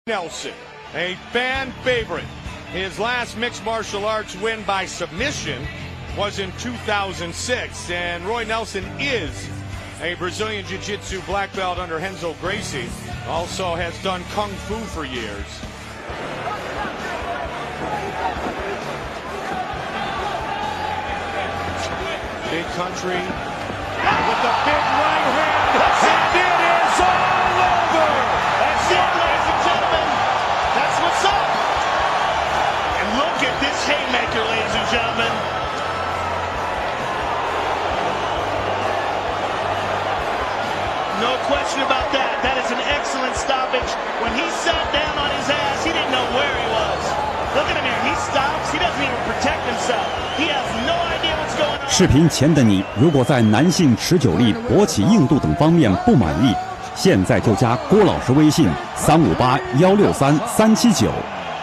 Nelson, a fan favorite. His last mixed martial arts win by submission was in 2006, and Roy Nelson is a Brazilian Jiu-Jitsu black belt under Renzo Gracie. Also has done Kung Fu for years. Big country with the big right hand, and it is all over! That's it, ladies and gentlemen. That's what's up. And look at this haymaker, ladies and gentlemen. No question about that. That is an excellent stoppage. When he sat down on his ass, he didn't know where he was. Look at him here. He stops. He doesn't even protect himself. He has no idea what's going on. 视频前的你，如果在男性持久力、勃起硬度等方面不满意，现在就加郭老师微信358-163-379，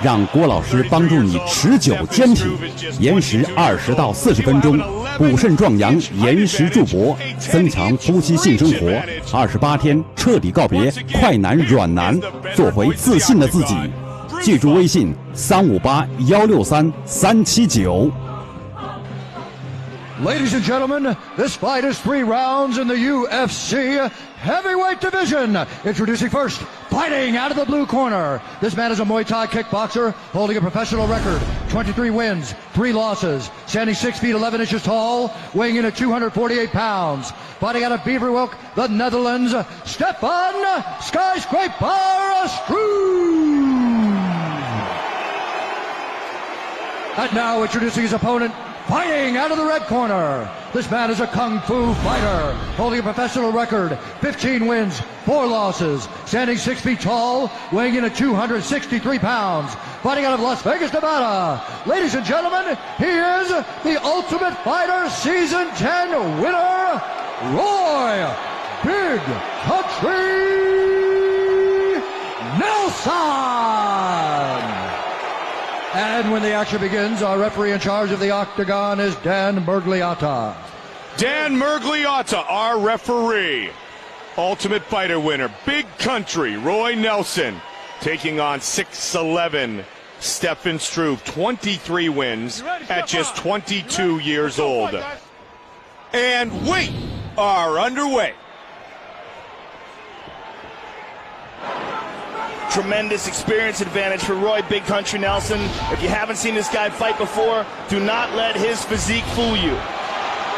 让郭老师帮助你持久坚挺，延时20到40分钟，补肾壮阳，延时助勃，增强夫妻性生活，28天彻底告别快男软男，做回自信的自己。记住微信358-163-379。Ladies and gentlemen, this fight is 3 rounds in the UFC heavyweight division. Introducing first, fighting out of the blue corner. This man is a Muay Thai kickboxer holding a professional record. 23 wins, 3 losses. Standing 6 feet 11 inches tall, weighing in at 248 pounds. Fighting out of Beverwijk, the Netherlands, Stefan Skyscraper Struve. And now introducing his opponent, fighting out of the red corner. This man is a Kung Fu fighter, holding a professional record, 15 wins, 4 losses, standing 6 feet tall, weighing in at 263 pounds, fighting out of Las Vegas, Nevada. Ladies and gentlemen, he is the Ultimate Fighter Season 10 winner, Roy Big Country Nelson. And when the action begins, our referee in charge of the octagon is Dan Mergliotta. Dan Mergliotta, our referee. Ultimate Fighter winner, Big Country, Roy Nelson, taking on 6'11", Stefan Struve, 23 wins at just 22 years old. And we are underway. Tremendous experience advantage for Roy Big Country Nelson. If you haven't seen this guy fight before, do not let his physique fool you.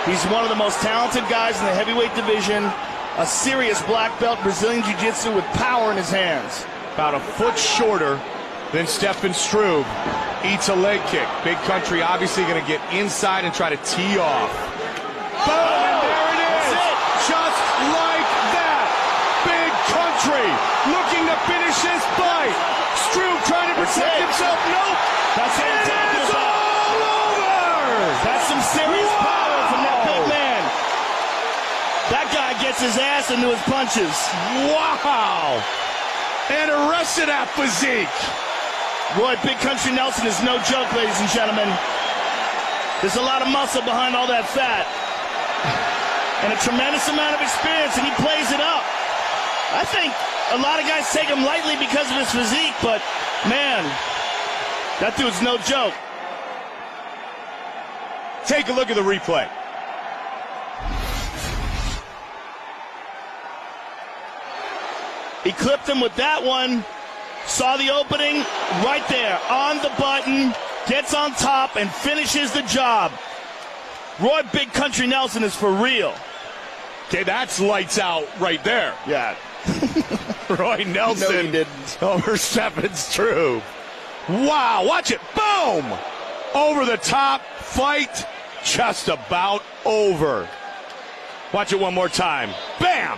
He's one of the most talented guys in the heavyweight division, a serious black belt Brazilian Jiu-Jitsu with power in his hands. About a foot shorter than Stefan Struve. Eats a leg kick. Big Country obviously going to get inside and try to tee off. Boom, and there it is. Just like that. Big Country looking to finish his fight. Struve trying to protect himself. Nope. That's what I'm talking It's about. all over. That's some serious power from that big man. That guy gets his ass into his punches. Wow. And the rest of that physique. Roy Big Country Nelson is no joke, ladies and gentlemen. There's a lot of muscle behind all that fat. And a tremendous amount of experience, and he plays it up. I think a lot of guys take him lightly because of his physique, but man, that dude's no joke. Take a look at the replay. He clipped him with that one, saw the opening right there on the button, gets on top and finishes the job. Roy Big Country Nelson is for real. Okay, that's lights out right there. Yeah. Roy Nelson No, he didn't. over Stefan Struve. Wow, watch it. Boom! Over the top. Fight just about over. Watch it one more time. Bam!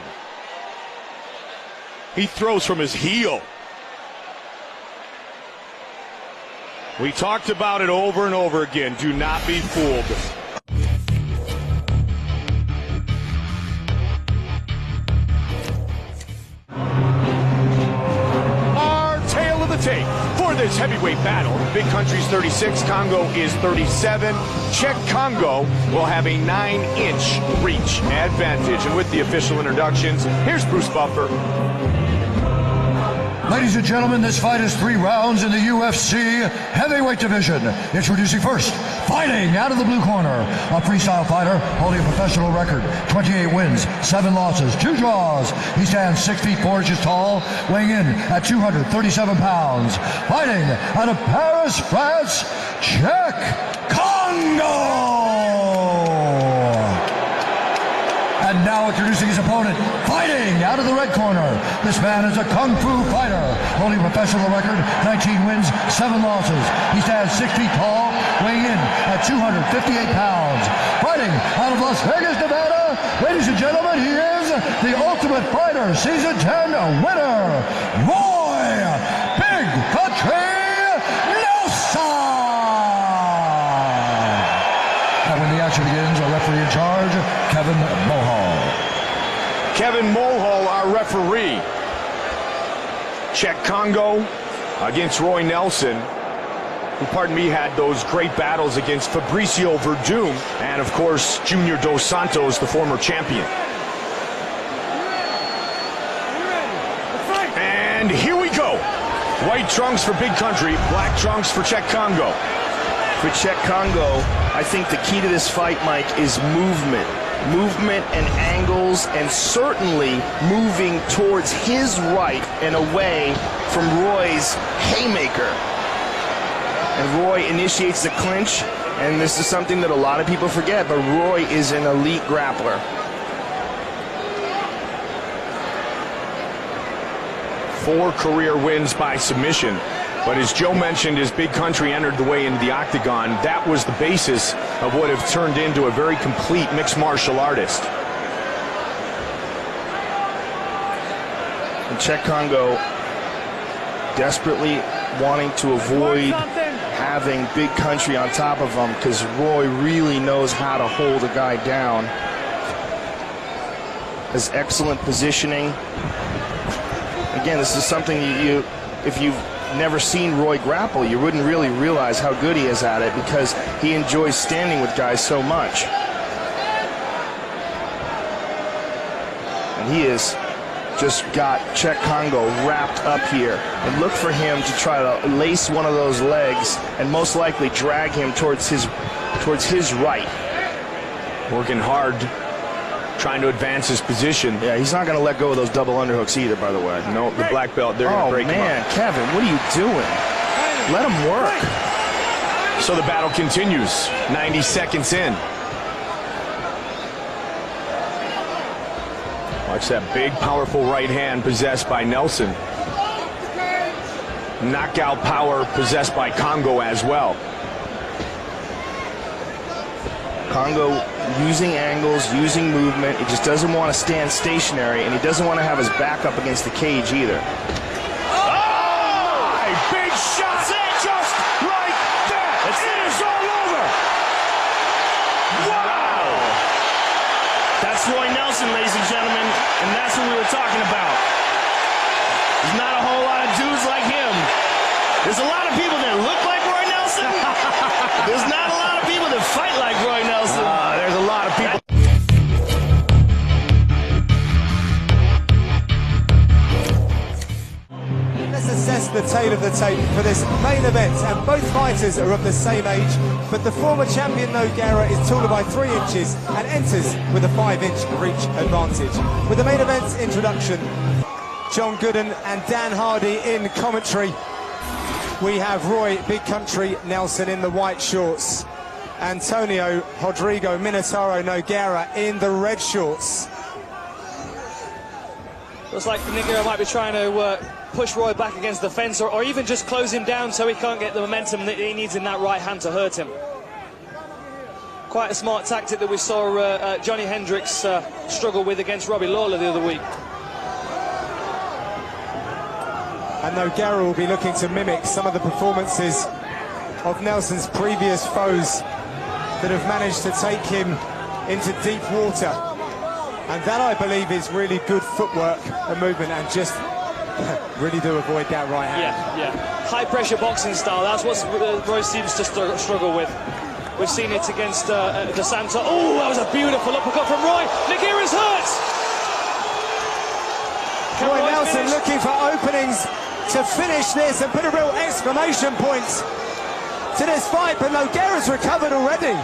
He throws from his heel. We talked about it over and over again. Do not be fooled. Tape for this heavyweight battle. Big Country's 36, Congo is 37. Czech Congo will have a 9-inch reach advantage. And with the official introductions, here's Bruce Buffer. Ladies and gentlemen, this fight is 3 rounds in the UFC heavyweight division. Introducing first, fighting out of the blue corner, a freestyle fighter holding a professional record, 28 wins, 7 losses, 2 draws. He stands 6 feet 4 inches tall, weighing in at 237 pounds. Fighting out of Paris, France, Czech Congo. And now introducing his opponent, fighting out of the red corner. This man is a kung fu fighter, holding a professional record, 19 wins, 7 losses. He stands 6 feet tall, weighing in at 258 pounds. Fighting out of Las Vegas, Nevada, ladies and gentlemen, he is the Ultimate Fighter Season 10 winner, Roy Big Country Nelson. And when the action begins, our referee in charge, Kevin Mohall. Kevin Mohall, our referee. Czech Congo against Roy Nelson, who, pardon me, had those great battles against Fabricio Verdum and, of course, Junior Dos Santos, the former champion. And here we go. White trunks for Big Country, black trunks for Czech Congo. For Czech Congo, I think the key to this fight, Mike, is movement. Movement and angles, and certainly moving towards his right and away from Roy's haymaker. And Roy initiates the clinch, and this is something that a lot of people forget, but Roy is an elite grappler. Four career wins by submission. But as Joe mentioned, as Big Country entered the way into the octagon, that was the basis of what have turned into a very complete mixed martial artist. And Czech Congo desperately wanting to avoid having Big Country on top of him, because Roy really knows how to hold a guy down. Has excellent positioning. Again, this is something if you've never seen Roy grapple, you wouldn't really realize how good he is at it, because he enjoys standing with guys so much. And he has just got Czech Congo wrapped up here. And look for him to try to lace one of those legs and most likely drag him towards his right. Working hard, trying to advance his position. Yeah, he's not going to let go of those double underhooks either, by the way. No, the black belt, they're going to break him up. Oh, man, Kevin, what are you doing? Let him work. So the battle continues, 90 seconds in. Watch that big, powerful right hand possessed by Nelson. Knockout power possessed by Congo as well. Congo using angles, using movement. He just doesn't want to stand stationary, and he doesn't want to have his back up against the cage either. Oh! Big shot! Just like that! It is all over! Wow! That's Roy Nelson, ladies and gentlemen, and that's what we were talking about. There's not a whole lot of dudes like him. There's a lot of people that look like Roy Nelson. There's not a lot of people that fight like Roy Nelson. There's a lot of people. Let's assess the tale of the tape for this main event, and both fighters are of the same age, but the former champion Nogueira is taller by 3 inches and enters with a 5-inch reach advantage. With the main event's introduction, John Gooden and Dan Hardy in commentary, we have Roy Big Country Nelson in the white shorts, Antonio Rodrigo Minotauro Nogueira in the red shorts. Looks like Nogueira might be trying to push Roy back against the fence, or even just close him down so he can't get the momentum that he needs in that right hand to hurt him. Quite a smart tactic that we saw Johnny Hendricks struggle with against Robbie Lawler the other week. And Nogueira will be looking to mimic some of the performances of Nelson's previous foes that have managed to take him into deep water. And that, I believe, is really good footwork and movement, and just really do avoid that right hand. Yeah. High pressure boxing style, that's what Roy seems to struggle with. We've seen it against Dos Santos. Oh, that was a beautiful uppercut from Roy. Nogueira's hurt. Roy Nelson looking for openings to finish this and put a real exclamation point to this fight, but Nogueira's recovered already.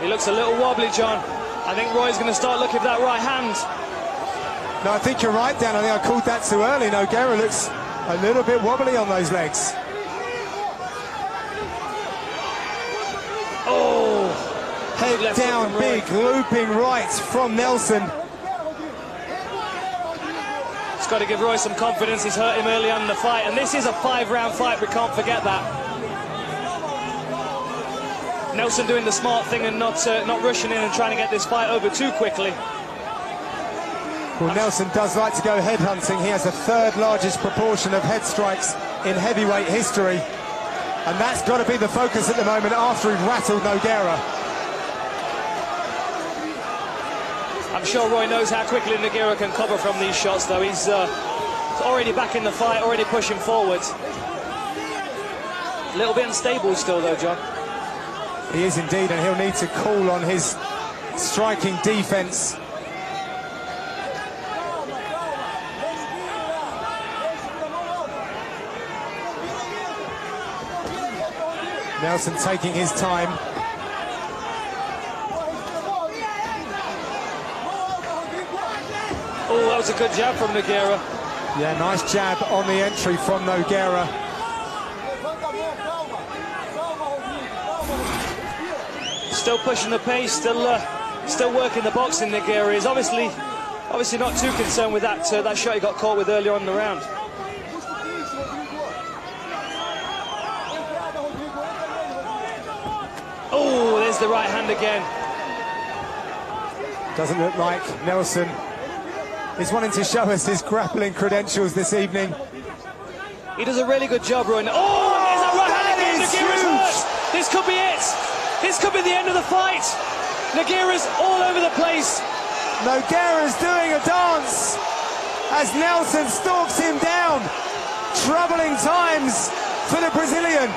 He looks a little wobbly, John. I think Roy's going to start looking for that right hand. No, I think you're right, Dan. I think I called that too early. Nogueira looks a little bit wobbly on those legs. Oh! Head down, big, looping right from Nelson. It's got to give Roy some confidence. He's hurt him early on in the fight, and this is a 5-round fight. We can't forget that. Nelson doing the smart thing and not rushing in and trying to get this fight over too quickly. Well, Nelson does like to go head hunting. He has the 3rd largest proportion of head strikes in heavyweight history, and that's got to be the focus at the moment after he rattled Nogueira. I'm sure Roy knows how quickly Nogueira can cover from these shots, though. He's already back in the fight, already pushing forwards. A little bit unstable still, though, John. He is indeed, and he'll need to call on his striking defense. Nelson taking his time. Oh, that was a good jab from Nogueira. Yeah, nice jab on the entry from Nogueira. Still pushing the pace, still working the boxing. Nogueira is obviously not too concerned with that shot he got caught with earlier on in the round. Oh, there's the right hand again. Doesn't look like Nelson is wanting to show us his grappling credentials this evening. He does a really good job, Roy. Oh, there's that right hand again. Nogueira's hurt. This could be it. This could be the end of the fight. Nogueira's all over the place. Nogueira's doing a dance as Nelson stalks him down. Troubling times for the Brazilian.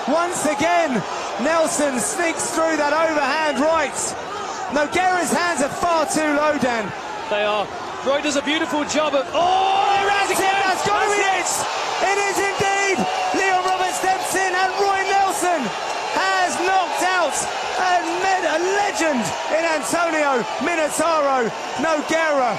Once again, Nelson sneaks through that overhand right. Nogueira's hands are far too low, Dan. They are. Roy does a beautiful job of... Oh, there it is again! That's got to be it! It is indeed! Leon Roberts steps in and Roy Nelson has knocked out a legend in Antonio Minotauro Nogueira.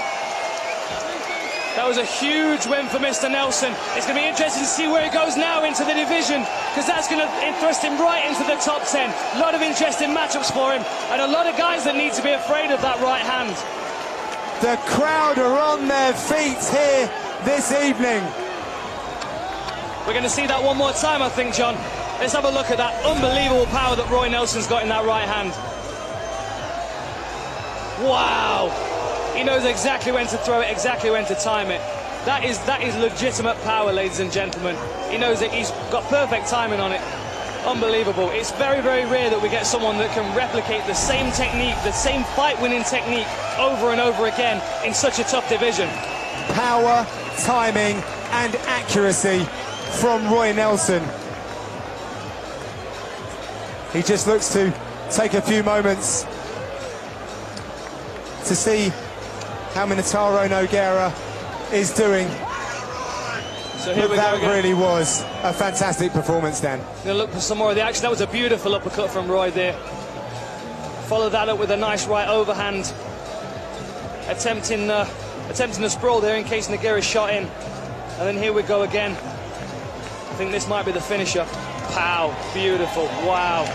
That was a huge win for Mr. Nelson. It's going to be interesting to see where he goes now into the division, because that's going to thrust him right into the top 10. A lot of interesting matchups for him, and a lot of guys that need to be afraid of that right hand. The crowd are on their feet here this evening. We're going to see that one more time, I think, John. Let's have a look at that unbelievable power that Roy Nelson's got in that right hand. Wow. He knows exactly when to throw it, exactly when to time it. That is legitimate power, ladies and gentlemen. He knows it. He's got perfect timing on it. Unbelievable. It's very, very rare that we get someone that can replicate the same technique, the same fight-winning technique over and over again in such a tough division. Power, timing, and accuracy from Roy Nelson. He just looks to take a few moments to see how Minotauro Nogueira is doing. So here we go that again. Really was a fantastic performance, Dan. Gonna look for some more of the action. That was a beautiful uppercut from Roy there. Follow that up with a nice right overhand, attempting a sprawl there in case Nogueira's shot in. And then here we go again. I think this might be the finisher. Pow, beautiful, wow.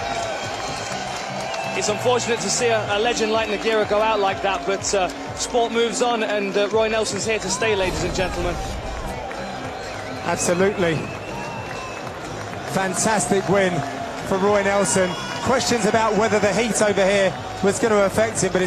It's unfortunate to see a legend like Nogueira go out like that, but sport moves on, and Roy Nelson's here to stay, ladies and gentlemen. Absolutely. Fantastic win for Roy Nelson. Questions about whether the heat over here was going to affect him, but it's